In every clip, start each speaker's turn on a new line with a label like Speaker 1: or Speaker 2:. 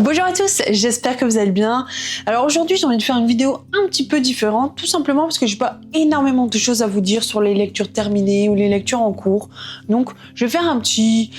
Speaker 1: Bonjour à tous, j'espère que vous allez bien. Alors aujourd'hui j'ai envie de faire une vidéo un petit peu différente, tout simplement parce que j'ai pas énormément de choses à vous dire sur les lectures terminées ou les lectures en cours. Donc je vais faire un petit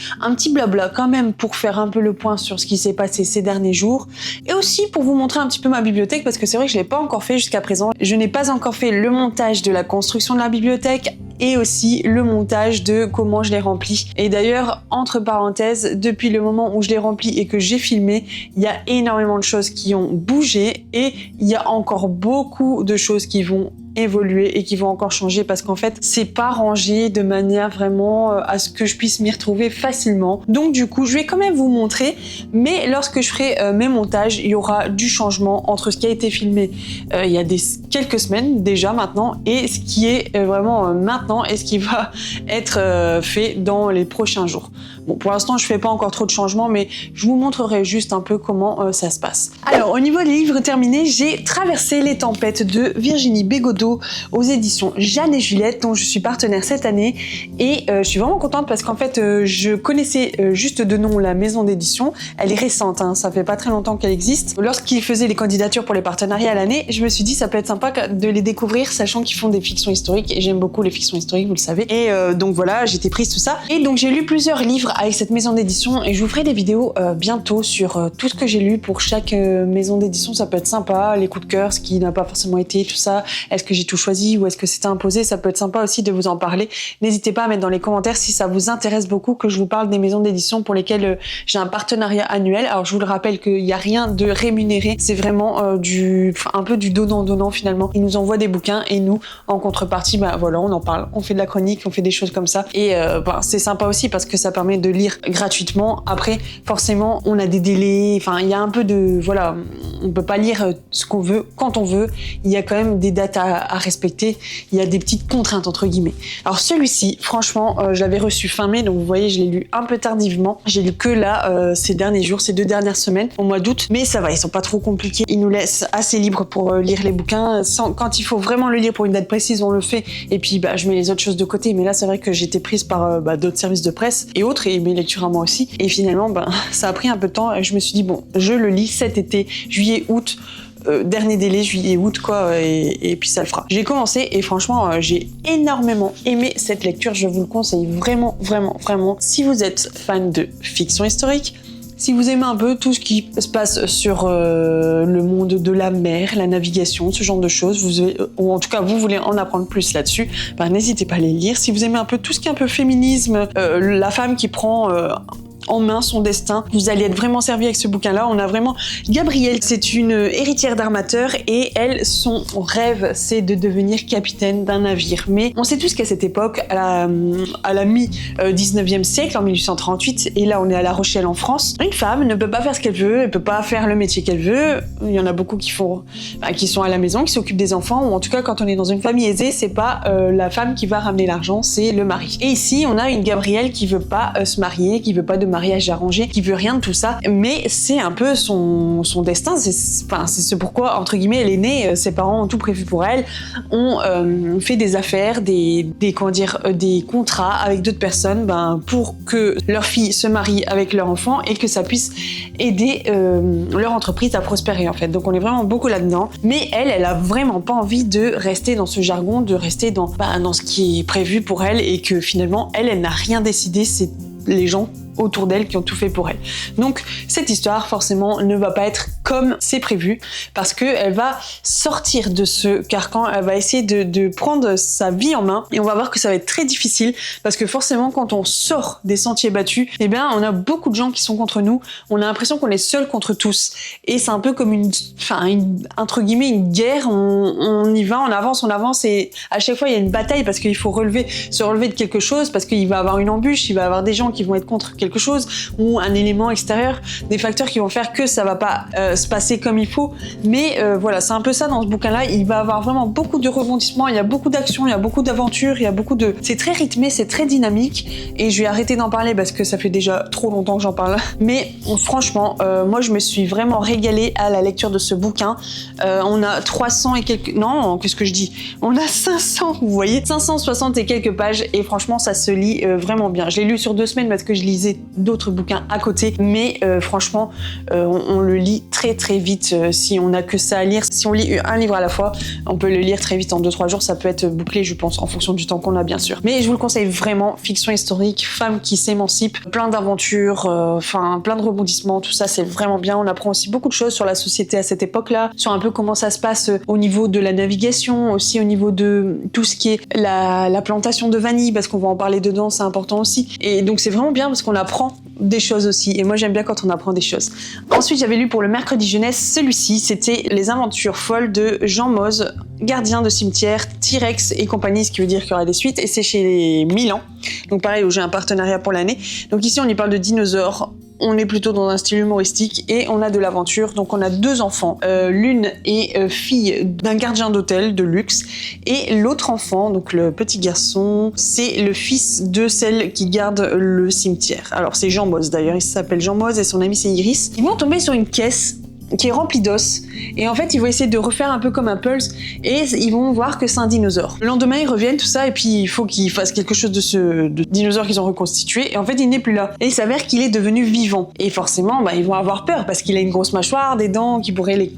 Speaker 1: blabla quand même pour faire un peu le point sur ce qui s'est passé ces derniers jours. Et aussi pour vous montrer un petit peu ma bibliothèque, parce que c'est vrai que je l'ai pas encore fait jusqu'à présent. Je n'ai pas encore fait le montage de la construction de la bibliothèque et aussi le montage de comment je l'ai rempli. Et d'ailleurs, entre parenthèses, depuis le moment où je l'ai rempli et que j'ai filmé, il y a énormément de choses qui ont bougé et il y a encore beaucoup de choses qui vont évoluer et qui vont encore changer parce qu'en fait c'est pas rangé de manière vraiment à ce que je puisse m'y retrouver facilement. Donc du coup je vais quand même vous montrer, mais lorsque je ferai mes montages il y aura du changement entre ce qui a été filmé il y a quelques semaines déjà maintenant et ce qui est vraiment maintenant et ce qui va être fait dans les prochains jours. Bon, pour l'instant je fais pas encore trop de changements, mais je vous montrerai juste un peu comment ça se passe. Alors au niveau des livres terminés, j'ai Traversé les tempêtes de Virginie Bégodeau aux éditions Jeanne et Juliette, dont je suis partenaire cette année, et je suis vraiment contente parce qu'en fait je connaissais juste de nom la maison d'édition. Elle est récente, hein, ça fait pas très longtemps qu'elle existe. Lorsqu'ils faisaient les candidatures pour les partenariats à l'année, je me suis dit ça peut être sympa de les découvrir, sachant qu'ils font des fictions historiques et j'aime beaucoup les fictions historiques, vous le savez. Et donc voilà, j'étais prise tout ça, et donc j'ai lu plusieurs livres avec cette maison d'édition et je vous ferai des vidéos bientôt sur tout ce que j'ai lu pour chaque maison d'édition. Ça peut être sympa, les coups de cœur, ce qui n'a pas forcément été, tout ça. Est-ce que j'ai tout choisi ou est-ce que c'était imposé? Ça peut être sympa aussi de vous en parler. N'hésitez pas à mettre dans les commentaires si ça vous intéresse beaucoup que je vous parle des maisons d'édition pour lesquelles j'ai un partenariat annuel. Alors je vous le rappelle qu'il n'y a rien de rémunéré, c'est vraiment un peu du donnant-donnant finalement. Ils nous envoient des bouquins et nous, en contrepartie, voilà, on en parle, on fait de la chronique, on fait des choses comme ça. Et c'est sympa aussi parce que ça permet de lire gratuitement. Après, forcément, on a des délais, enfin, il y a un peu de... Voilà, on peut pas lire ce qu'on veut, quand on veut. Il y a quand même des dates à respecter. Il y a des petites contraintes, entre guillemets. Alors celui-ci, franchement, je l'avais reçu fin mai, donc vous voyez, je l'ai lu un peu tardivement. J'ai lu que là, ces derniers jours, ces 2 dernières semaines, au mois d'août. Mais ça va, ils sont pas trop compliqués. Ils nous laissent assez libres pour lire les bouquins. Quand il faut vraiment le lire pour une date précise, on le fait. Et puis, je mets les autres choses de côté. Mais là, c'est vrai que j'étais prise par d'autres services de presse et autres, et mes lectures à moi aussi. Et finalement, ça a pris un peu de temps. Et je me suis dit, bon, je le lis cet été, juillet, août. Dernier délai, juillet, août, quoi, et puis ça le fera. J'ai commencé et franchement, j'ai énormément aimé cette lecture. Je vous le conseille vraiment, vraiment, vraiment. Si vous êtes fan de fiction historique, si vous aimez un peu tout ce qui se passe sur le monde de la mer, la navigation, ce genre de choses, ou en tout cas vous voulez en apprendre plus là-dessus, n'hésitez pas à les lire. Si vous aimez un peu tout ce qui est un peu féminisme, la femme qui prend en main son destin, vous allez être vraiment servi avec ce bouquin-là. On a vraiment Gabrielle, c'est une héritière d'armateur et elle, son rêve, c'est de devenir capitaine d'un navire. Mais on sait tous qu'à cette époque, à la mi-19e siècle, en 1838, et là on est à La Rochelle en France, une femme ne peut pas faire ce qu'elle veut, elle peut pas faire le métier qu'elle veut. Il y en a beaucoup qui sont à la maison, qui s'occupent des enfants, ou en tout cas quand on est dans une famille aisée, c'est pas la femme qui va ramener l'argent, c'est le mari. Et ici, on a une Gabrielle qui veut pas se marier, qui veut pas de mariage arrangé, qui veut rien de tout ça, mais c'est un peu son destin, c'est ce pourquoi, entre guillemets, elle est née, ses parents ont tout prévu pour elle, ont fait des affaires, des contrats avec d'autres personnes, pour que leur fille se marie avec leur enfant et que ça puisse aider leur entreprise à prospérer, en fait. Donc on est vraiment beaucoup là-dedans, mais elle a vraiment pas envie de rester dans ce jargon, de rester dans ce qui est prévu pour elle, et que finalement, elle n'a rien décidé, c'est les gens autour d'elle qui ont tout fait pour elle. Donc cette histoire forcément ne va pas être comme c'est prévu, parce qu'elle va sortir de ce carcan, elle va essayer de prendre sa vie en main, et on va voir que ça va être très difficile, parce que forcément quand on sort des sentiers battus, on a beaucoup de gens qui sont contre nous, on a l'impression qu'on est seul contre tous, et c'est un peu comme entre guillemets une guerre, on y va, on avance, et à chaque fois il y a une bataille, parce qu'il faut se relever de quelque chose, parce qu'il va y avoir une embûche, il va y avoir des gens qui vont être contre quelque chose, ou un élément extérieur, des facteurs qui vont faire que ça va pas se passer comme il faut. Mais voilà, c'est un peu ça dans ce bouquin-là. Il va avoir vraiment beaucoup de rebondissements, il y a beaucoup d'actions, il y a beaucoup d'aventures, c'est très rythmé, c'est très dynamique, et je vais arrêter d'en parler parce que ça fait déjà trop longtemps que j'en parle. Mais franchement, moi je me suis vraiment régalée à la lecture de ce bouquin. On a 300 et quelques... Non, qu'est-ce que je dis? On a 500, vous voyez, 560 et quelques pages, et franchement ça se lit vraiment bien. Je l'ai lu sur 2 semaines parce que je lisais d'autres bouquins à côté, mais franchement, on le lit très très vite si on n'a que ça à lire. Si on lit un livre à la fois, on peut le lire très vite en 2-3 jours, ça peut être bouclé, je pense, en fonction du temps qu'on a, bien sûr. Mais je vous le conseille vraiment, fiction historique, femme qui s'émancipe, plein d'aventures, enfin plein de rebondissements, tout ça, c'est vraiment bien. On apprend aussi beaucoup de choses sur la société à cette époque-là, sur un peu comment ça se passe au niveau de la navigation, aussi au niveau de tout ce qui est la plantation de vanille, parce qu'on va en parler dedans, c'est important aussi. Et donc c'est vraiment bien parce qu'on apprend des choses aussi. Et moi j'aime bien quand on apprend des choses. Ensuite j'avais lu pour le mercredi jeunesse celui-ci, c'était Les aventures folles de Jean Moz, gardien de cimetière, T-Rex et compagnie, ce qui veut dire qu'il y aura des suites. Et c'est chez Milan. Donc pareil, où j'ai un partenariat pour l'année. Donc ici on y parle de dinosaures. On est plutôt dans un style humoristique et on a de l'aventure. Donc on a 2 enfants. L'une est fille d'un gardien d'hôtel de luxe et l'autre enfant, donc le petit garçon, c'est le fils de celle qui garde le cimetière. Alors c'est Jean Moz d'ailleurs, il s'appelle Jean Moz et son ami c'est Iris. Ils vont tomber sur une caisse qui est remplie d'os et en fait ils vont essayer de refaire un peu comme un pulse et ils vont voir que c'est un dinosaure. Le lendemain ils reviennent tout ça et puis il faut qu'ils fassent quelque chose de dinosaure qu'ils ont reconstitué et en fait il n'est plus là et il s'avère qu'il est devenu vivant et forcément ils vont avoir peur parce qu'il a une grosse mâchoire, des dents qui pourraient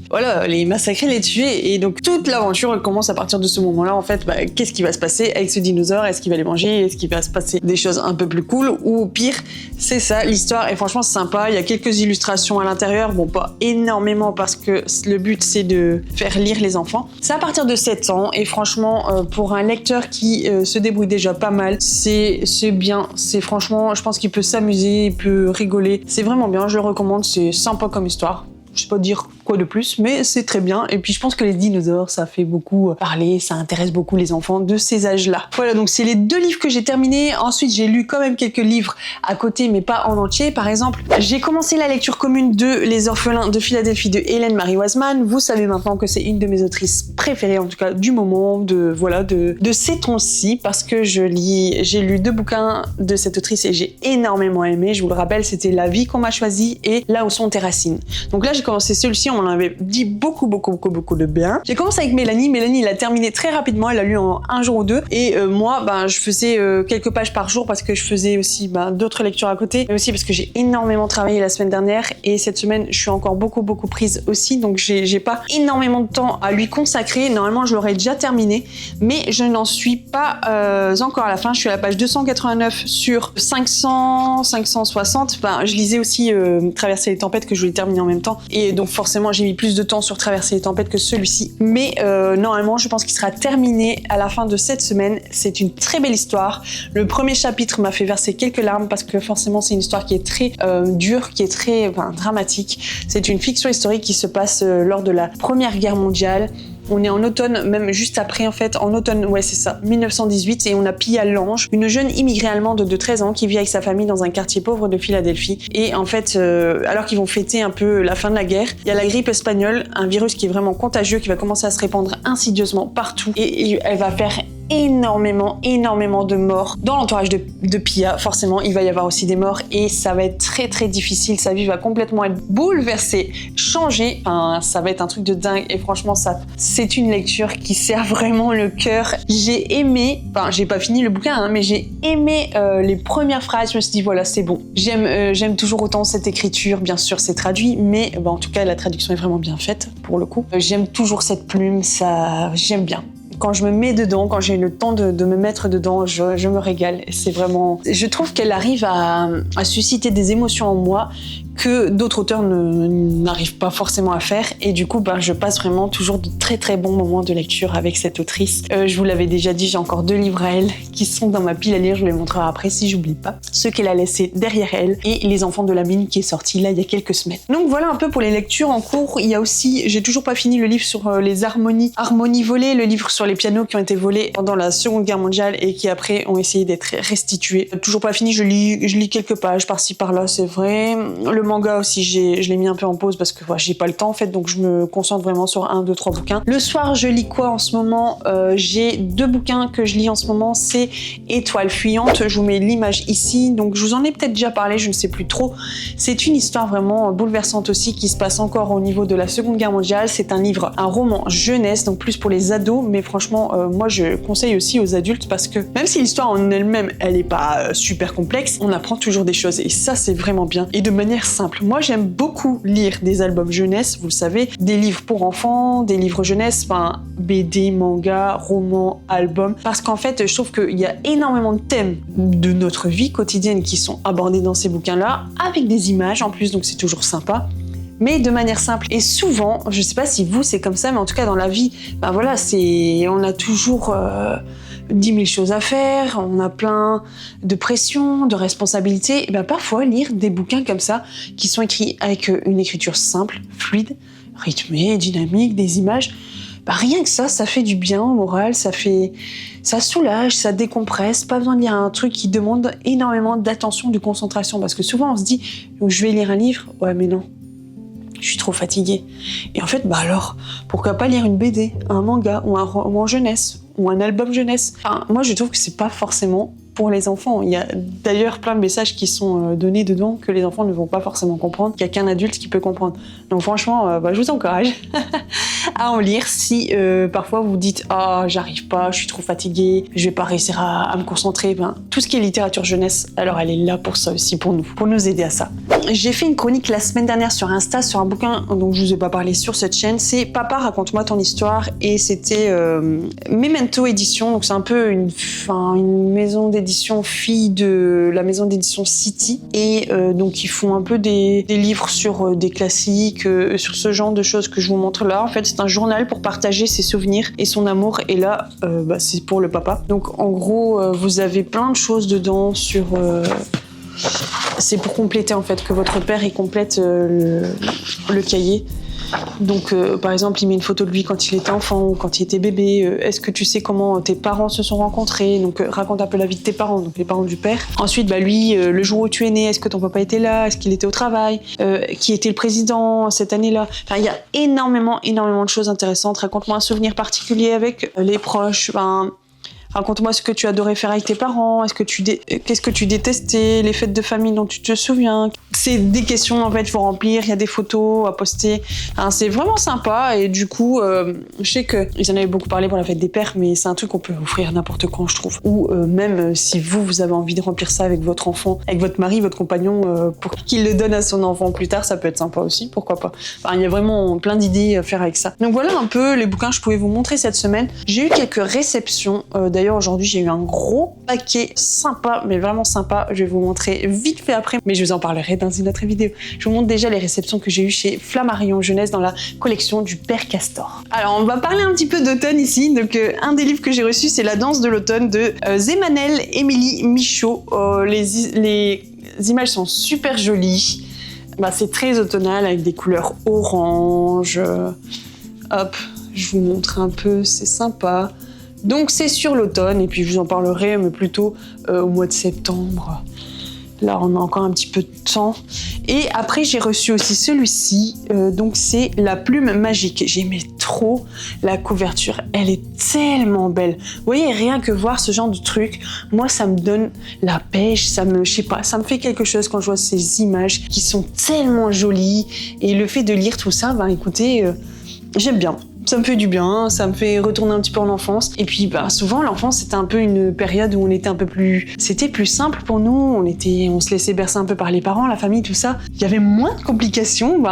Speaker 1: les massacrer, les tuer et donc toute l'aventure commence à partir de ce moment-là en fait. Qu'est-ce qui va se passer avec ce dinosaure? Est-ce qu'il va les manger? Est-ce qu'il va se passer des choses un peu plus cool ou pire? C'est ça l'histoire et franchement c'est sympa. Il y a quelques illustrations à l'intérieur, bon pas énormément parce que le but c'est de faire lire les enfants. C'est à partir de 7 ans et franchement pour un lecteur qui se débrouille déjà pas mal, c'est bien, c'est franchement, je pense qu'il peut s'amuser, il peut rigoler, c'est vraiment bien, je le recommande, c'est sympa comme histoire. Je sais pas dire quoi de plus, mais c'est très bien. Et puis je pense que les dinosaures, ça fait beaucoup parler, ça intéresse beaucoup les enfants de ces âges-là. Voilà, donc c'est les 2 livres que j'ai terminés. Ensuite, j'ai lu quand même quelques livres à côté, mais pas en entier. Par exemple, j'ai commencé la lecture commune de Les Orphelins de Philadelphie de Hélène Marie Wasman. Vous savez maintenant que c'est une de mes autrices préférées, en tout cas du moment, de ces temps-ci, parce que j'ai lu 2 bouquins de cette autrice et j'ai énormément aimé. Je vous le rappelle, c'était La vie qu'on m'a choisie et Là où sont tes racines. Donc là, j'ai commencé celui-ci, on m'en avait dit beaucoup de bien. J'ai commencé avec Mélanie l'a terminé très rapidement, elle l'a lu en 1 jour ou 2 et moi je faisais quelques pages par jour parce que je faisais aussi d'autres lectures à côté, mais aussi parce que j'ai énormément travaillé la semaine dernière et cette semaine je suis encore beaucoup prise aussi, donc j'ai pas énormément de temps à lui consacrer. Normalement je l'aurais déjà terminé, mais je n'en suis pas encore à la fin. Je suis à la page 289 sur 560. Je lisais aussi Traverser les tempêtes que je voulais terminer en même temps et donc forcément j'ai mis plus de temps sur Traverser les tempêtes que celui-ci, mais normalement je pense qu'il sera terminé à la fin de cette semaine. C'est une très belle histoire. Le premier chapitre m'a fait verser quelques larmes parce que forcément c'est une histoire qui est très dure, qui est très dramatique. C'est une fiction historique qui se passe lors de la Première Guerre mondiale. On est en automne, même juste après en fait, en automne, ouais c'est ça, 1918, et on a Pia Lange, une jeune immigrée allemande de 13 ans qui vit avec sa famille dans un quartier pauvre de Philadelphie. Et en fait, alors qu'ils vont fêter un peu la fin de la guerre, il y a la grippe espagnole, un virus qui est vraiment contagieux, qui va commencer à se répandre insidieusement partout, et elle va faire énormément de morts dans l'entourage de Pia. Forcément il va y avoir aussi des morts et ça va être très difficile, sa vie va complètement être bouleversée, changée, ça va être un truc de dingue et franchement c'est une lecture qui sert vraiment le cœur. J'ai aimé, j'ai pas fini le bouquin mais j'ai aimé les premières phrases. Je me suis dit voilà c'est bon, j'aime toujours autant cette écriture, bien sûr c'est traduit mais en tout cas la traduction est vraiment bien faite pour le coup. J'aime toujours cette plume, j'aime bien. Quand je me mets dedans, quand j'ai le temps de me mettre dedans, je me régale. C'est vraiment... Je trouve qu'elle arrive à susciter des émotions en moi que d'autres auteurs n'arrivent pas forcément à faire. Et du coup, je passe vraiment toujours de très bons moments de lecture avec cette autrice. Je vous l'avais déjà dit, j'ai encore 2 livres à elle qui sont dans ma pile à lire. Je vous les montrerai après si j'oublie pas. Ceux qu'elle a laissés derrière elle et Les Enfants de la mine qui est sorti là il y a quelques semaines. Donc voilà un peu pour les lectures en cours. Il y a aussi, j'ai toujours pas fini le livre sur les harmonies volées, le livre sur les pianos qui ont été volés pendant la Seconde Guerre mondiale et qui après ont essayé d'être restitués. Toujours pas fini, je lis quelques pages par-ci par-là, c'est vrai. Le Le manga aussi, je l'ai mis un peu en pause parce que j'ai pas le temps en fait, donc je me concentre vraiment sur 1, 2, 3 bouquins. Le soir, je lis quoi en ce moment? J'ai 2 bouquins que je lis en ce moment, c'est Étoile fuyante, je vous mets l'image ici, donc je vous en ai peut-être déjà parlé, je ne sais plus trop. C'est une histoire vraiment bouleversante aussi qui se passe encore au niveau de la Seconde Guerre mondiale. C'est un roman jeunesse, donc plus pour les ados, mais franchement, moi je conseille aussi aux adultes parce que même si l'histoire en elle-même, elle n'est pas super complexe, on apprend toujours des choses et ça c'est vraiment bien et de manière simple. Moi j'aime beaucoup lire des albums jeunesse, vous le savez, des livres pour enfants, des livres jeunesse, enfin BD, manga, romans, albums, parce qu'en fait je trouve qu'il y a énormément de thèmes de notre vie quotidienne qui sont abordés dans ces bouquins-là, avec des images en plus, donc c'est toujours sympa. Mais de manière simple. Et souvent, je sais pas si vous c'est comme ça, mais en tout cas dans la vie, ben voilà, on a toujours 10 000 choses à faire, on a plein de pression, de responsabilités. Et ben parfois lire des bouquins comme ça, qui sont écrits avec une écriture simple, fluide, rythmée, dynamique, des images, bah rien que ça fait du bien au moral, ça soulage, ça décompresse, pas besoin de lire un truc qui demande énormément d'attention, de concentration, parce que souvent on se dit, je vais lire un livre, ouais mais non. Je suis trop fatiguée. Et en fait, bah alors, pourquoi pas lire une BD, un manga, ou un roman jeunesse, ou un album jeunesse. Enfin, moi, je trouve que c'est pas forcément pour les enfants. Il y a d'ailleurs plein de messages qui sont donnés dedans que les enfants ne vont pas forcément comprendre, qu'il n'y a qu'un adulte qui peut comprendre. Donc franchement, je vous encourage à en lire si parfois vous dites « Ah, j'arrive pas, je suis trop fatiguée, je vais pas réussir à me concentrer ». Tout ce qui est littérature jeunesse, alors elle est là pour ça aussi, pour nous aider à ça. J'ai fait une chronique la semaine dernière sur Insta sur un bouquin dont je vous ai pas parlé sur cette chaîne, c'est « Papa, raconte-moi ton histoire » et c'était Memento Édition, donc c'est un peu une maison d'édition fille de la maison d'édition City et donc ils font un peu des livres sur des classiques, sur ce genre de choses que je vous montre là. En fait c'est un journal pour partager ses souvenirs et son amour et là c'est pour le papa. Donc en gros vous avez plein de choses dedans sur... c'est pour compléter en fait, que votre père il complète le cahier. Donc par exemple il met une photo de lui quand il était enfant ou quand il était bébé, est-ce que tu sais comment tes parents se sont rencontrés, donc raconte un peu la vie de tes parents, donc les parents du père. Ensuite lui, le jour où tu es né, est-ce que ton papa était là, est-ce qu'il était au travail, qui était le président cette année-là. Enfin il y a énormément de choses intéressantes. Raconte-moi un souvenir particulier avec les proches, raconte-moi ce que tu adorais faire avec tes parents, qu'est-ce que tu détestais, les fêtes de famille dont tu te souviens. C'est des questions en fait, il faut remplir, il y a des photos à poster. C'est vraiment sympa et du coup, je sais qu'ils en avaient beaucoup parlé pour la fête des pères, mais c'est un truc qu'on peut offrir n'importe quand, je trouve. Ou même si vous avez envie de remplir ça avec votre enfant, avec votre mari, votre compagnon, pour qu'il le donne à son enfant plus tard, ça peut être sympa aussi, pourquoi pas. Il y a vraiment plein d'idées à faire avec ça. Donc voilà un peu les bouquins que je pouvais vous montrer cette semaine. J'ai eu quelques réceptions. D'ailleurs, aujourd'hui, j'ai eu un gros paquet sympa, mais vraiment sympa. Je vais vous montrer vite fait après, mais je vous en parlerai dans une autre vidéo. Je vous montre déjà les réceptions que j'ai eues chez Flammarion Jeunesse dans la collection du Père Castor. Alors, on va parler un petit peu d'automne ici. Donc, un des livres que j'ai reçu, c'est La danse de l'automne de Zémanel Émilie Michaud. Les images sont super jolies. C'est très automnal avec des couleurs orange. Hop, je vous montre un peu, c'est sympa. Donc c'est sur l'automne et puis je vous en parlerai mais plutôt au mois de septembre. Là on a encore un petit peu de temps. Et après j'ai reçu aussi celui-ci, donc c'est La Plume Magique. J'aimais trop la couverture, elle est tellement belle. Vous voyez, rien que voir ce genre de truc, moi ça me donne la pêche, ça me fait quelque chose quand je vois ces images qui sont tellement jolies. Et le fait de lire tout ça, écoutez, j'aime bien. Ça me fait du bien, ça me fait retourner un petit peu en enfance. Et puis souvent l'enfance c'était un peu une période où on était c'était plus simple pour nous, on se laissait bercer un peu par les parents, la famille, tout ça. Il y avait moins de complications,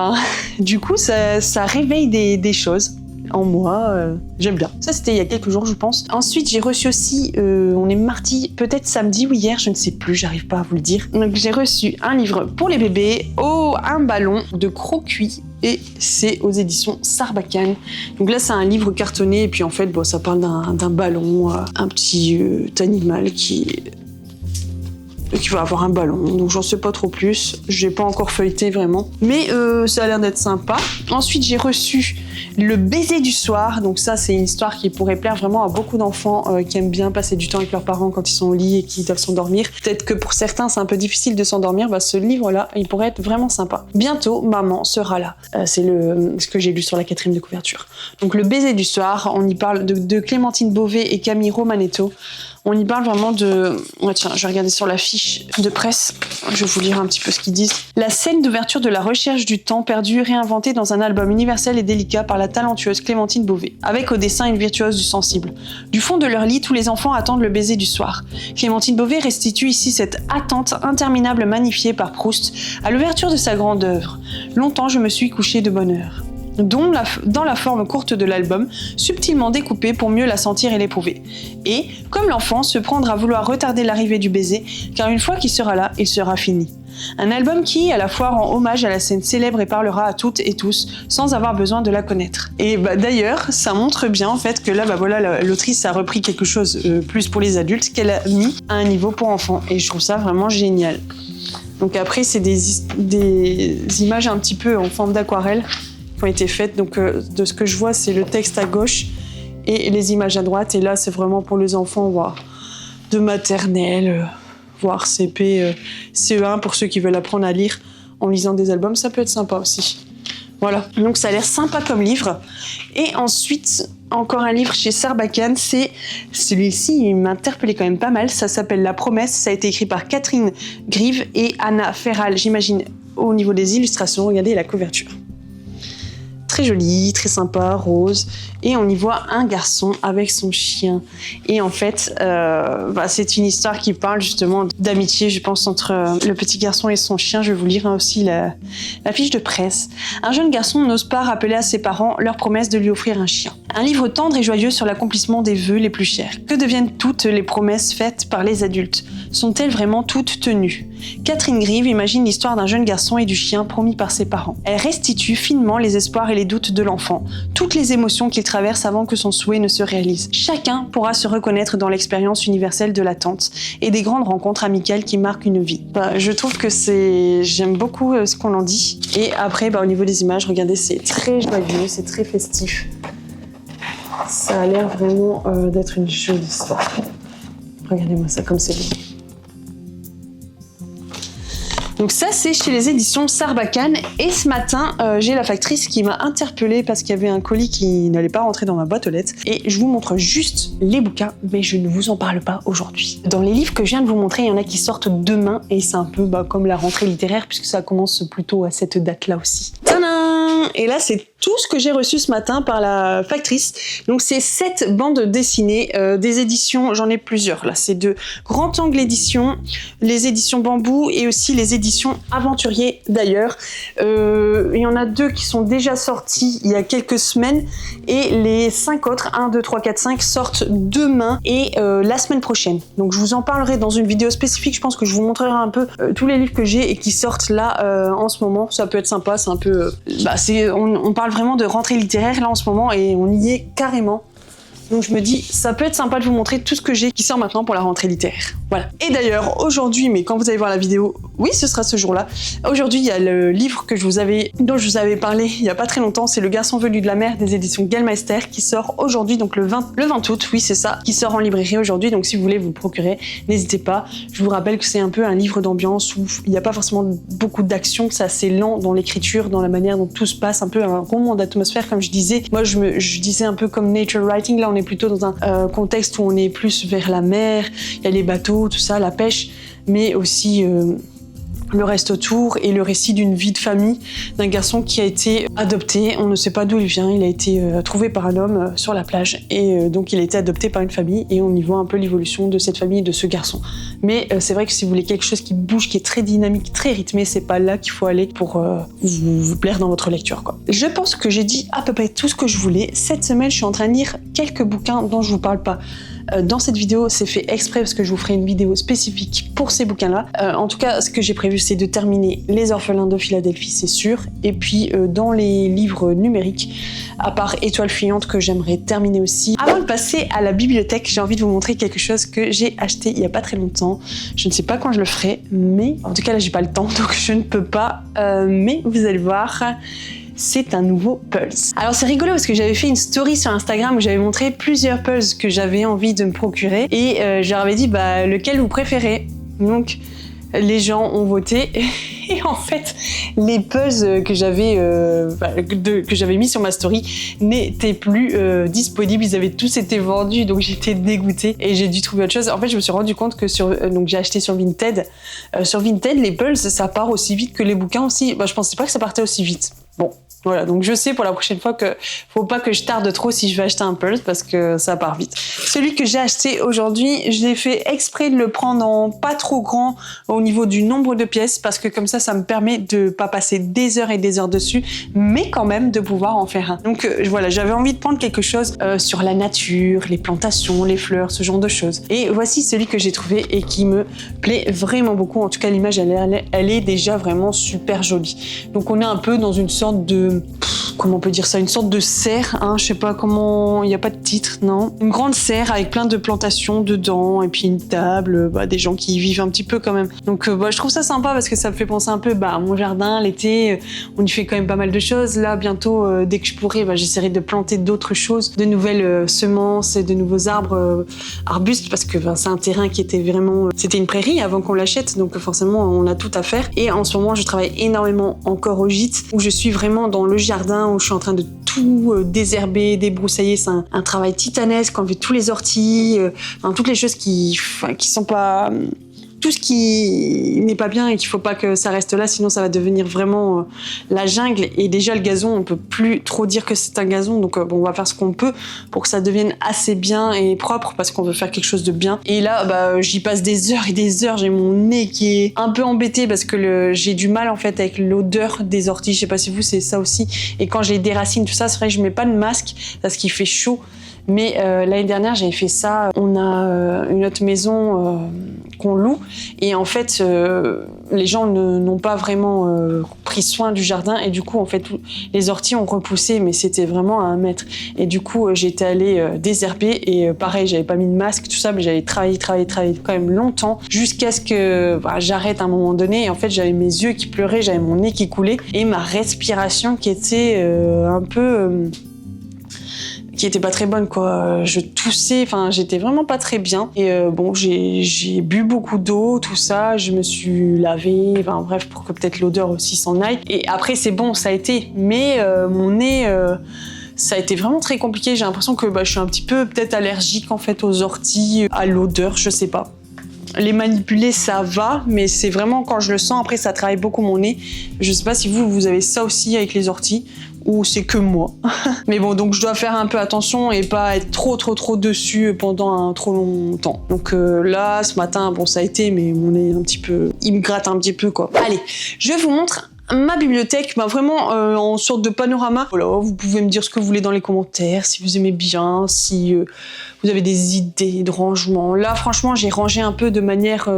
Speaker 1: du coup ça réveille des choses en moi, j'aime bien. Ça c'était il y a quelques jours je pense. Ensuite j'ai reçu aussi, on est mardi, peut-être samedi ou hier, je ne sais plus, j'arrive pas à vous le dire. Donc j'ai reçu un livre pour les bébés, un ballon de croquis. Et c'est aux éditions Sarbacane. Donc là, c'est un livre cartonné. Et puis en fait, ça parle d'un ballon, un petit animal qui qui va avoir un ballon, donc j'en sais pas trop plus. J'ai pas encore feuilleté vraiment, mais ça a l'air d'être sympa. Ensuite, j'ai reçu Le baiser du soir. Donc ça, c'est une histoire qui pourrait plaire vraiment à beaucoup d'enfants qui aiment bien passer du temps avec leurs parents quand ils sont au lit et qu'ils doivent s'endormir. Peut-être que pour certains, c'est un peu difficile de s'endormir. Bah, ce livre-là, il pourrait être vraiment sympa. Bientôt, maman sera là. C'est ce que j'ai lu sur la 4e de couverture. Donc Le baiser du soir, on y parle de Clémentine Beauvais et Camille Romanetto. On y parle vraiment de... Ouais, tiens, je vais regarder sur la fiche de presse. Je vais vous lire un petit peu ce qu'ils disent. La scène d'ouverture de la recherche du temps perdu, réinventée dans un album universel et délicat par la talentueuse Clémentine Beauvais, avec au dessin une virtuose du sensible. Du fond de leur lit, tous les enfants attendent le baiser du soir. Clémentine Beauvais restitue ici cette attente interminable magnifiée par Proust à l'ouverture de sa grande œuvre. Longtemps, je me suis couchée de bonne heure. Dont dans la forme courte de l'album, subtilement découpée pour mieux la sentir et l'éprouver. Et, comme l'enfant, se prendre à vouloir retarder l'arrivée du baiser, car une fois qu'il sera là, il sera fini. Un album qui, à la fois, rend hommage à la scène célèbre et parlera à toutes et tous, sans avoir besoin de la connaître. Et d'ailleurs, ça montre bien en fait que là, voilà, l'autrice a repris quelque chose plus pour les adultes qu'elle a mis à un niveau pour enfants. Et je trouve ça vraiment génial. Donc après, c'est des images un petit peu en forme d'aquarelle ont été faites, donc de ce que je vois, c'est le texte à gauche et les images à droite, et là c'est vraiment pour les enfants de maternelle, voire CP, CE1 pour ceux qui veulent apprendre à lire en lisant des albums, ça peut être sympa aussi. Voilà, donc ça a l'air sympa comme livre. Et ensuite, encore un livre chez Sarbacane, c'est celui-ci, il m'a interpellé quand même pas mal, ça s'appelle La Promesse, ça a été écrit par Catherine Grive et Anna Ferral, j'imagine au niveau des illustrations, regardez la couverture. Très joli, très sympa, rose, et on y voit un garçon avec son chien. Et en fait, c'est une histoire qui parle justement d'amitié, je pense, entre le petit garçon et son chien. Je vais vous lire aussi la fiche de presse. Un jeune garçon n'ose pas rappeler à ses parents leur promesse de lui offrir un chien. Un livre tendre et joyeux sur l'accomplissement des vœux les plus chers. Que deviennent toutes les promesses faites par les adultes? Sont-elles vraiment toutes tenues? Catherine Grive imagine l'histoire d'un jeune garçon et du chien promis par ses parents. Elle restitue finement les espoirs et les doutes de l'enfant, toutes les émotions qu'il traverse avant que son souhait ne se réalise. Chacun pourra se reconnaître dans l'expérience universelle de l'attente et des grandes rencontres amicales qui marquent une vie. Je trouve que j'aime beaucoup ce qu'on en dit. Et après, au niveau des images, regardez, c'est très joyeux, c'est très festif. Ça a l'air vraiment d'être une jolie histoire. Regardez-moi ça comme c'est beau. Donc ça, c'est chez les éditions Sarbacane. Et ce matin, j'ai la factrice qui m'a interpellée parce qu'il y avait un colis qui n'allait pas rentrer dans ma boîte aux lettres. Et je vous montre juste les bouquins, mais je ne vous en parle pas aujourd'hui. Dans les livres que je viens de vous montrer, il y en a qui sortent demain. Et c'est un peu comme la rentrée littéraire, puisque ça commence plutôt à cette date-là aussi. Tadam! Et là, c'est tout ce que j'ai reçu ce matin par la factrice. Donc c'est 7 bandes dessinées, des éditions, j'en ai plusieurs là. C'est de Grand Angle Éditions, les éditions Bambou et aussi les éditions Aventurier d'ailleurs. Il y en a 2 qui sont déjà sortis il y a quelques semaines et les 5 autres, 1, 2, 3, 4, 5 sortent demain et la semaine prochaine. Donc je vous en parlerai dans une vidéo spécifique. Je pense que je vous montrerai un peu tous les livres que j'ai et qui sortent là en ce moment. Ça peut être sympa, c'est un peu... on parle vraiment de rentrée littéraire là en ce moment et on y est carrément. Donc je me dis, ça peut être sympa de vous montrer tout ce que j'ai qui sort maintenant pour la rentrée littéraire. Voilà. Et d'ailleurs, aujourd'hui, mais quand vous allez voir la vidéo, oui, ce sera ce jour-là. Aujourd'hui, il y a le livre dont je vous avais parlé il y a pas très longtemps, c'est Le Garçon venu de la mer des éditions Gallmeister qui sort aujourd'hui, donc le 20 août, oui, c'est ça, qui sort en librairie aujourd'hui. Donc si vous voulez vous le procurer, n'hésitez pas. Je vous rappelle que c'est un peu un livre d'ambiance où il n'y a pas forcément beaucoup d'action, c'est assez lent dans l'écriture, dans la manière dont tout se passe, un peu un roman d'atmosphère, comme je disais. Moi, je disais un peu comme nature writing, là on est plutôt dans un contexte où on est plus vers la mer, il y a les bateaux, tout ça, la pêche, mais aussi le reste autour et le récit d'une vie de famille d'un garçon qui a été adopté. On ne sait pas d'où il vient, il a été trouvé par un homme sur la plage et donc il a été adopté par une famille et on y voit un peu l'évolution de cette famille et de ce garçon. Mais c'est vrai que si vous voulez quelque chose qui bouge, qui est très dynamique, très rythmé, c'est pas là qu'il faut aller pour vous plaire dans votre lecture, quoi. Je pense que j'ai dit à peu près tout ce que je voulais. Cette semaine, je suis en train de lire quelques bouquins dont je vous parle pas. Dans cette vidéo, c'est fait exprès parce que je vous ferai une vidéo spécifique pour ces bouquins-là. En tout cas, ce que j'ai prévu, c'est de terminer Les Orphelins de Philadelphie, c'est sûr. Et puis, dans les livres numériques, à part Étoile fuyante que j'aimerais terminer aussi. Avant de passer à la bibliothèque, j'ai envie de vous montrer quelque chose que j'ai acheté il y a pas très longtemps. temps. Je ne sais pas quand je le ferai, mais en tout cas là j'ai pas le temps, donc je ne peux pas. Mais vous allez voir, c'est un nouveau Pulse. Alors c'est rigolo parce que j'avais fait une story sur Instagram où j'avais montré plusieurs Pulse que j'avais envie de me procurer et je leur avais dit lequel vous préférez. Donc les gens ont voté et en fait les Pulse que j'avais mis sur ma story n'étaient plus disponibles, ils avaient tous été vendus, donc j'étais dégoûtée et j'ai dû trouver autre chose. En fait je me suis rendu compte que donc j'ai acheté sur Vinted. Sur Vinted les Pulse ça part aussi vite que les bouquins aussi. Je pensais pas que ça partait aussi vite. Bon. Voilà, donc je sais pour la prochaine fois que faut pas que je tarde trop si je vais acheter un Pulse parce que ça part vite. Celui que j'ai acheté aujourd'hui, je l'ai fait exprès de le prendre en pas trop grand au niveau du nombre de pièces parce que comme ça me permet de pas passer des heures et des heures dessus, mais quand même de pouvoir en faire un. Donc voilà, j'avais envie de prendre quelque chose sur la nature, les plantations, les fleurs, ce genre de choses. Et voici celui que j'ai trouvé et qui me plaît vraiment beaucoup. En tout cas, l'image, elle est déjà vraiment super jolie. Donc on est un peu dans une sorte de comment on peut dire ça, une sorte de serre, hein, je sais pas comment, il n'y a pas de titre, non. Une grande serre avec plein de plantations dedans et puis une table, des gens qui y vivent un petit peu quand même. Donc je trouve ça sympa parce que ça me fait penser un peu à mon jardin, l'été, on y fait quand même pas mal de choses. Là, bientôt, dès que je pourrai, j'essaierai de planter d'autres choses, de nouvelles semences et de nouveaux arbres, arbustes, parce que c'est un terrain qui était vraiment... C'était une prairie avant qu'on l'achète, donc forcément, on a tout à faire. Et en ce moment, je travaille énormément encore au gîte, où je suis vraiment dans le jardin, où je suis en train de tout désherber, débroussailler. C'est un travail titanesque, enlever tous les orties, toutes les choses qui sont pas... tout ce qui n'est pas bien et qu'il faut pas que ça reste là, sinon ça va devenir vraiment la jungle. Et déjà le gazon, on peut plus trop dire que c'est un gazon, donc on va faire ce qu'on peut pour que ça devienne assez bien et propre parce qu'on veut faire quelque chose de bien. Et là, j'y passe des heures et des heures. J'ai mon nez qui est un peu embêté parce que j'ai du mal en fait avec l'odeur des orties. Je sais pas si vous c'est ça aussi. Et quand j'ai des racines, tout ça, c'est vrai que je mets pas de masque parce qu'il fait chaud. Mais l'année dernière, j'avais fait ça. On a une autre maison qu'on loue. Et en fait, les gens n'ont pas vraiment pris soin du jardin. Et du coup, en fait, les orties ont repoussé, mais c'était vraiment à 1 mètre. Et du coup, j'étais allée désherber. Et pareil, j'avais pas mis de masque, tout ça. Mais j'avais travaillé quand même longtemps. Jusqu'à ce que j'arrête à un moment donné. Et en fait, j'avais mes yeux qui pleuraient, j'avais mon nez qui coulait. Et ma respiration qui était un peu... qui était pas très bonne, quoi. Je toussais, j'étais vraiment pas très bien. Et j'ai bu beaucoup d'eau, tout ça, je me suis lavée, bref, pour que peut-être l'odeur aussi s'en aille. Et après, c'est bon, ça a été. Mais mon nez, ça a été vraiment très compliqué. J'ai l'impression que je suis un petit peu peut-être allergique, en fait, aux orties, à l'odeur, je sais pas. Les manipuler, ça va, mais c'est vraiment quand je le sens, après, ça travaille beaucoup mon nez. Je sais pas si vous avez ça aussi avec les orties, ou c'est que moi. Mais bon, donc je dois faire un peu attention et pas être trop dessus pendant un trop long temps. Donc là, ce matin, ça a été, mais mon nez un petit peu... Il me gratte un petit peu, quoi. Allez, je vous montre ma bibliothèque, vraiment en sorte de panorama. Voilà, vous pouvez me dire ce que vous voulez dans les commentaires, si vous aimez bien, si vous avez des idées de rangement. Là, franchement, j'ai rangé un peu de manière...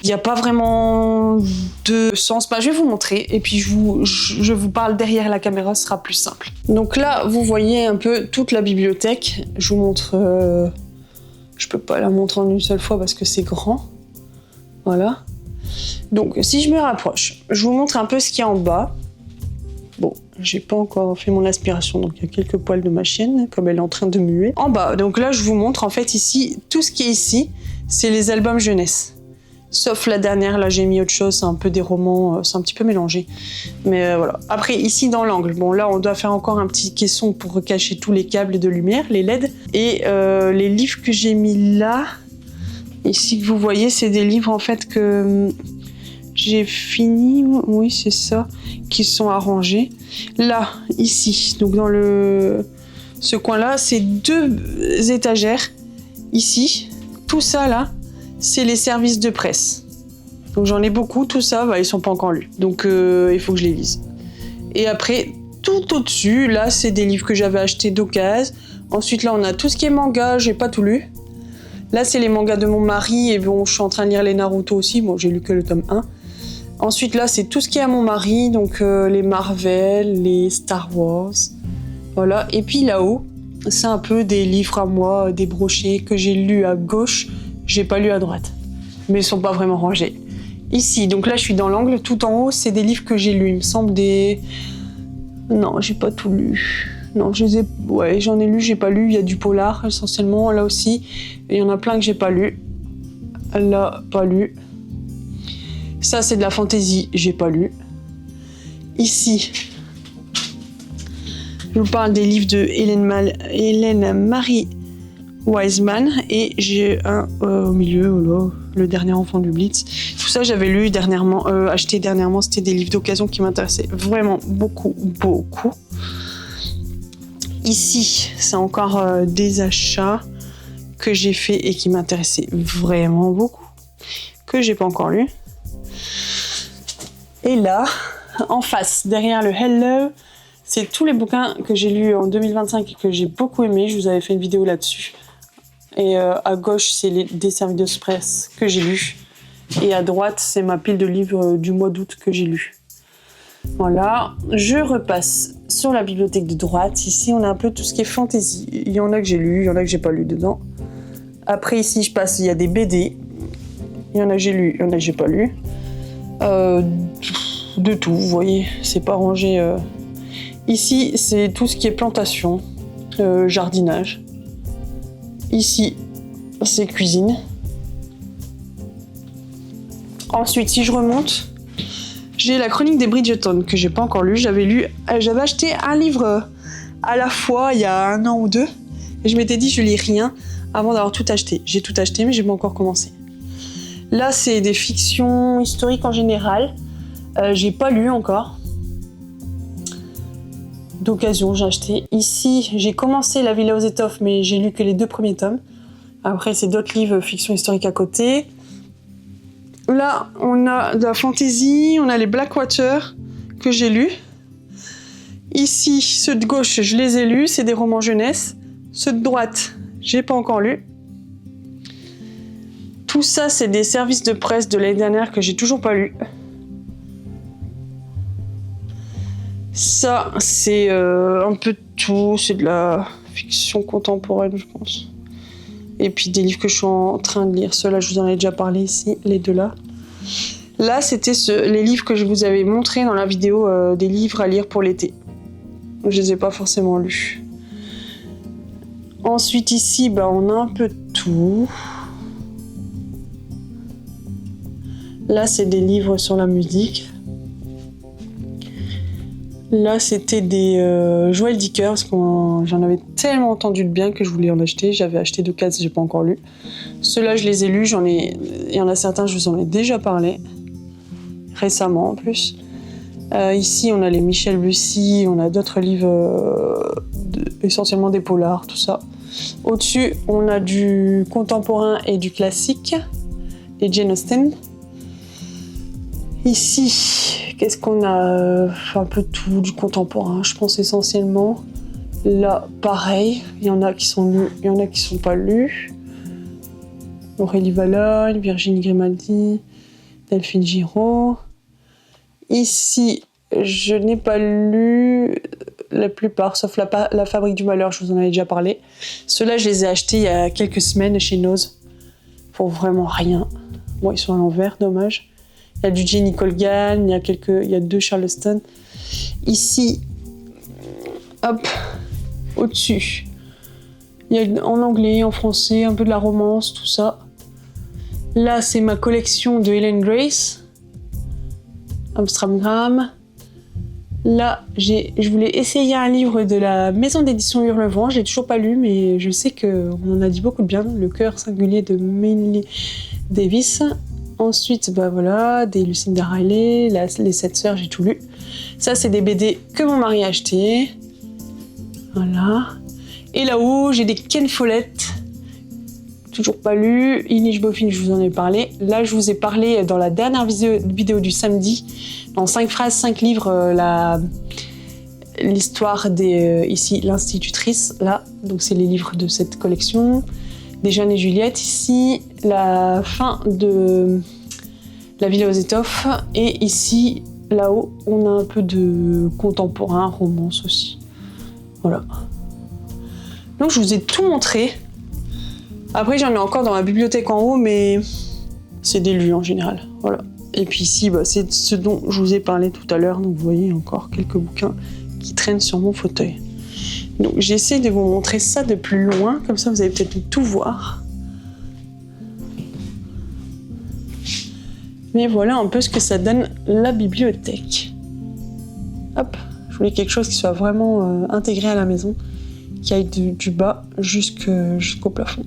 Speaker 1: Il n'y a pas vraiment de sens. Je vais vous montrer et puis je vous parle derrière la caméra, ce sera plus simple. Donc là, vous voyez un peu toute la bibliothèque. Je vous montre... Je peux pas la montrer en une seule fois parce que c'est grand. Voilà. Donc, si je me rapproche, je vous montre un peu ce qu'il y a en bas. Bon, j'ai pas encore fait mon aspiration, donc il y a quelques poils de ma chienne, comme elle est en train de muer. En bas, donc là, je vous montre, en fait, ici, tout ce qui est ici, c'est les albums jeunesse. Sauf la dernière, là, j'ai mis autre chose, c'est un peu des romans, c'est un petit peu mélangé. Mais voilà. Après, ici, dans l'angle, là, on doit faire encore un petit caisson pour cacher tous les câbles de lumière, les LED. Et les livres que j'ai mis là... Ici, que vous voyez, c'est des livres, en fait, que j'ai fini, oui, c'est ça, qui sont arrangés. Là, ici, donc dans ce coin-là, c'est 2 étagères. Ici, tout ça, là, c'est les services de presse. Donc j'en ai beaucoup, tout ça, ils sont pas encore lus. Donc il faut que je les lise. Et après, tout au-dessus, là, c'est des livres que j'avais achetés d'occasion. Ensuite, là, on a tout ce qui est manga, j'ai pas tout lu. Là, c'est les mangas de mon mari, et je suis en train de lire les Naruto aussi, j'ai lu que le tome 1. Ensuite, là, c'est tout ce qui est à mon mari, donc les Marvel, les Star Wars, voilà. Et puis là-haut, c'est un peu des livres à moi, des brochets que j'ai lus à gauche, j'ai pas lu à droite. mais ils sont pas vraiment rangés. Ici, donc là je suis dans l'angle, tout en haut c'est des livres que j'ai lus, il me semble des... Non, j'ai pas tout lu. Non, ouais, j'en ai lu, j'ai pas lu, il y a du polar essentiellement, là aussi. Il y en a plein que j'ai pas lu. Là, pas lu. Ça c'est de la fantasy, j'ai pas lu. Ici, je vous parle des livres de Hélène Marie Wiseman et j'ai un au milieu, oh là, le dernier enfant du Blitz. Tout ça j'avais lu dernièrement, acheté dernièrement, c'était des livres d'occasion qui m'intéressaient vraiment beaucoup. Ici, c'est encore des achats que j'ai fait et qui m'intéressaient vraiment beaucoup, que j'ai pas encore lu. Et là, en face, derrière le Hello, c'est tous les bouquins que j'ai lus en 2025 et que j'ai beaucoup aimé. Je vous avais fait une vidéo là-dessus. Et à gauche, c'est des Servidos Press que j'ai lus. Et à droite, c'est ma pile de livres du mois d'août que j'ai lus. Voilà, je repasse sur la bibliothèque de droite. Ici, on a un peu tout ce qui est fantasy. Il y en a que j'ai lu, il y en a que j'ai pas lu dedans. Après, ici, je passe, il y a des BD. Il y en a que j'ai lu, il y en a que j'ai pas lu. De tout, vous voyez, c'est pas rangé. Ici, c'est tout ce qui est plantation, jardinage. Ici, c'est cuisine. Ensuite, si je remonte, j'ai la chronique des Bridgerton que j'ai pas encore lu. J'avais acheté un livre à la fois il y a 1 an ou 2. Et je m'étais dit, je lis rien avant d'avoir tout acheté. J'ai tout acheté, mais j'ai pas encore commencé. Là, c'est des fictions historiques en général. J'ai pas lu encore. D'occasion, j'ai acheté. Ici, j'ai commencé La Villa aux Étoffes, mais j'ai lu que les 2 premiers tomes. Après, c'est d'autres livres fiction historique à côté. Là, on a de la fantasy, on a les Blackwater que j'ai lus. Ici, ceux de gauche, je les ai lus, c'est des romans jeunesse. Ceux de droite, j'ai pas encore lu. Tout ça, c'est des services de presse de l'année dernière que j'ai toujours pas lus. Ça, c'est un peu de tout, c'est de la fiction contemporaine, je pense. Et puis des livres que je suis en train de lire. Ceux-là, je vous en ai déjà parlé ici, les 2 là. Là, c'était les livres que je vous avais montrés dans la vidéo des livres à lire pour l'été. Je les ai pas forcément lus. Ensuite, ici, on a un peu de tout. Là, c'est des livres sur la musique. Là, c'était des Joël Dicker, parce que j'en avais tellement entendu de bien que je voulais en acheter. J'avais acheté 2 cases, j'ai pas encore lu. Ceux-là, je les ai lus, il y en a certains, je vous en ai déjà parlé. Récemment, en plus. Ici, on a les Michel Bussy, on a d'autres livres, essentiellement des polars, tout ça. Au-dessus, on a du contemporain et du classique, des Jane Austen. Ici, qu'est-ce qu'on a? Un peu tout, du contemporain, je pense essentiellement. Là, pareil, il y en a qui sont lus, il y en a qui sont pas lus. Aurélie Valogne, Virginie Grimaldi, Delphine Giraud. Ici, je n'ai pas lu la plupart, sauf la Fabrique du Malheur, je vous en avais déjà parlé. Ceux-là, je les ai achetés il y a quelques semaines chez Noz, pour vraiment rien. Bon, ils sont à l'envers, dommage. Il y a du Jenny Colgan, il y a 2 Charleston. Ici, hop, au-dessus, il y a en anglais, en français, un peu de la romance, tout ça. Là, c'est ma collection de Helen Grace, Amstramgram. Là, je voulais essayer un livre de la maison d'édition Hurlevent. Je l'ai toujours pas lu, mais je sais qu'on en a dit beaucoup de bien. Le cœur singulier de Millie Davis. Ensuite, voilà, des Lucinda Riley, les 7 sœurs, j'ai tout lu. Ça, c'est des BD que mon mari a acheté. Voilà. Et là-haut, j'ai des Ken Follett, toujours pas lu. Inish Boffin, je vous en ai parlé. Là, je vous ai parlé dans la dernière vidéo du samedi, en 5 phrases, 5 livres, l'histoire ici, l'institutrice, là. Donc, c'est les livres de cette collection. Des Jeanne et Juliette ici, la fin de La Villa aux Étoffes, et ici, là-haut, on a un peu de contemporain, romance aussi. Voilà. Donc je vous ai tout montré. Après, j'en ai encore dans la bibliothèque en haut, mais c'est des lus en général. Voilà. Et puis ici, c'est ce dont je vous ai parlé tout à l'heure. Donc vous voyez encore quelques bouquins qui traînent sur mon fauteuil. Donc j'essaie de vous montrer ça de plus loin, comme ça vous allez peut-être tout voir. Mais voilà un peu ce que ça donne la bibliothèque. Hop, je voulais quelque chose qui soit vraiment intégré à la maison, qui aille du bas jusqu'au plafond.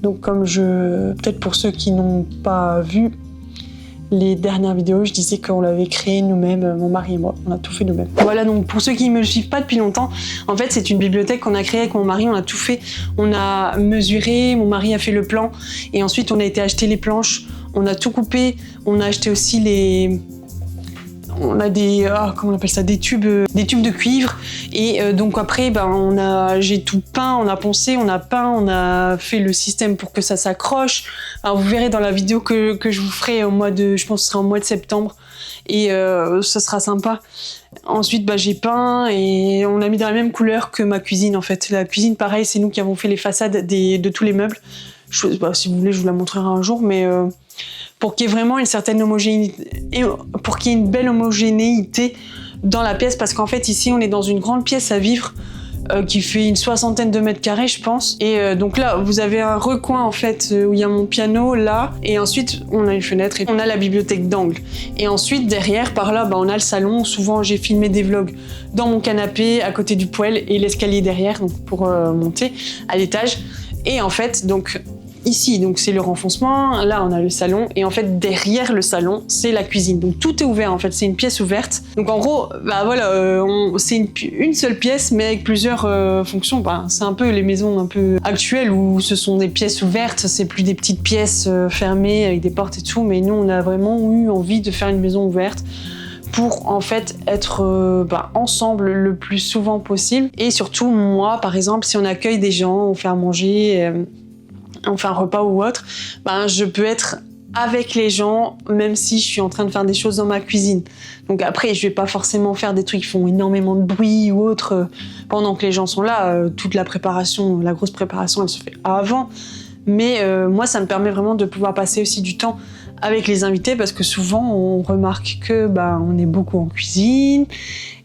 Speaker 1: Donc peut-être pour ceux qui n'ont pas vu les dernières vidéos, je disais qu'on l'avait créé nous-mêmes, mon mari et moi, on a tout fait nous-mêmes. Voilà, donc pour ceux qui ne me suivent pas depuis longtemps, en fait c'est une bibliothèque qu'on a créée avec mon mari, on a tout fait. On a mesuré, mon mari a fait le plan, et ensuite on a été acheter les planches, on a tout coupé, on a acheté aussi on a comment on appelle ça, des tubes de cuivre, et donc après j'ai tout peint, on a poncé, on a peint, on a fait le système pour que ça s'accroche. Alors vous verrez dans la vidéo que je vous ferai je pense que ce sera au mois de septembre, et ça sera sympa. Ensuite j'ai peint et on a mis dans la même couleur que ma cuisine en fait. La cuisine pareil, c'est nous qui avons fait les façades de tous les meubles. Si vous voulez je vous la montrerai un jour, mais pour qu'il y ait vraiment une certaine homogénéité, pour qu'il y ait une belle homogénéité dans la pièce, parce qu'en fait ici on est dans une grande pièce à vivre qui fait une 60aine de mètres carrés je pense, et donc là vous avez un recoin en fait où il y a mon piano là, et ensuite on a une fenêtre et on a la bibliothèque d'angle, et ensuite derrière par là on a le salon. Souvent j'ai filmé des vlogs dans mon canapé à côté du poêle et l'escalier derrière, donc pour monter à l'étage. Et en fait donc ici, donc c'est le renfoncement, là on a le salon, et en fait derrière le salon c'est la cuisine. Donc tout est ouvert en fait, c'est une pièce ouverte. Donc en gros, c'est une seule pièce mais avec plusieurs fonctions. C'est un peu les maisons un peu actuelles où ce sont des pièces ouvertes, c'est plus des petites pièces fermées avec des portes et tout, mais nous on a vraiment eu envie de faire une maison ouverte pour en fait être ensemble le plus souvent possible. Et surtout moi par exemple, si on accueille des gens, on fait à manger, on fait un repas ou autre, je peux être avec les gens même si je suis en train de faire des choses dans ma cuisine. Donc après je vais pas forcément faire des trucs qui font énormément de bruit ou autre pendant que les gens sont là. Toute la préparation, la grosse préparation, elle se fait avant, mais moi ça me permet vraiment de pouvoir passer aussi du temps avec les invités, parce que souvent on remarque que on est beaucoup en cuisine.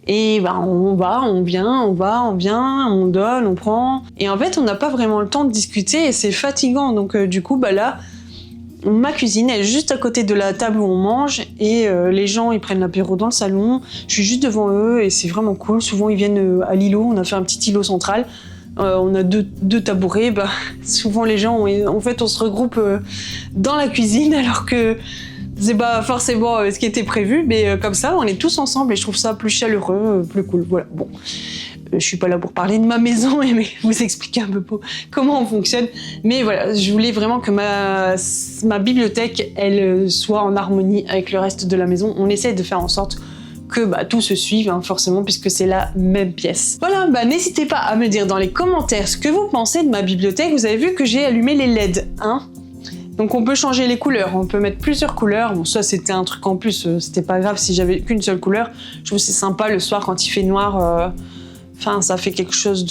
Speaker 1: Et on va, on vient, on donne, on prend. Et en fait, on n'a pas vraiment le temps de discuter et c'est fatigant. Donc du coup, là, ma cuisine est juste à côté de la table où on mange, et les gens, ils prennent l'apéro dans le salon. Je suis juste devant eux et c'est vraiment cool. Souvent, ils viennent à l'îlot. On a fait un petit îlot central. On a deux tabourets. Souvent, les gens, en fait, on se regroupe dans la cuisine alors que c'est pas forcément ce qui était prévu, mais comme ça, on est tous ensemble et je trouve ça plus chaleureux, plus cool. Voilà, bon. Je suis pas là pour parler de ma maison et vous expliquer un peu comment on fonctionne. Mais voilà, je voulais vraiment que ma bibliothèque, elle soit en harmonie avec le reste de la maison. On essaie de faire en sorte que tout se suive, forcément, puisque c'est la même pièce. Voilà, n'hésitez pas à me dire dans les commentaires ce que vous pensez de ma bibliothèque. Vous avez vu que j'ai allumé les LED, hein? Donc on peut changer les couleurs, on peut mettre plusieurs couleurs. Bon, ça c'était un truc en plus, c'était pas grave si j'avais qu'une seule couleur. Je trouve que c'est sympa le soir quand il fait noir. Ça fait quelque chose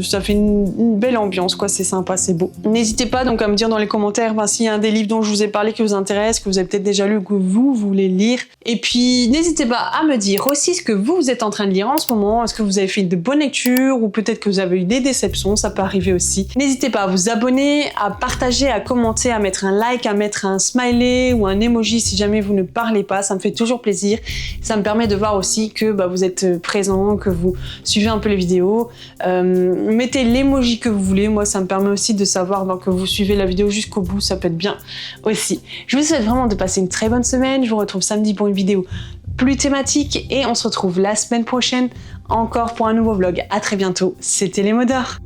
Speaker 1: ça fait une belle ambiance, quoi. C'est sympa, c'est beau. N'hésitez pas donc à me dire dans les commentaires s'il y a un des livres dont je vous ai parlé qui vous intéresse, que vous avez peut-être déjà lu, que vous voulez lire. Et puis n'hésitez pas à me dire aussi ce que vous êtes en train de lire en ce moment. Est-ce que vous avez fait de bonnes lectures, ou peut-être que vous avez eu des déceptions, ça peut arriver aussi. N'hésitez pas à vous abonner, à partager, à commenter, à mettre un like, à mettre un smiley ou un emoji si jamais vous ne parlez pas. Ça me fait toujours plaisir. Ça me permet de voir aussi que vous êtes présent, que vous suivez un peu les vidéos. Mettez l'emoji que vous voulez. Moi, ça me permet aussi de savoir que vous suivez la vidéo jusqu'au bout. Ça peut être bien aussi. Je vous souhaite vraiment de passer une très bonne semaine. Je vous retrouve samedi pour une vidéo plus thématique et on se retrouve la semaine prochaine encore pour un nouveau vlog. À très bientôt. C'était les mots d'or.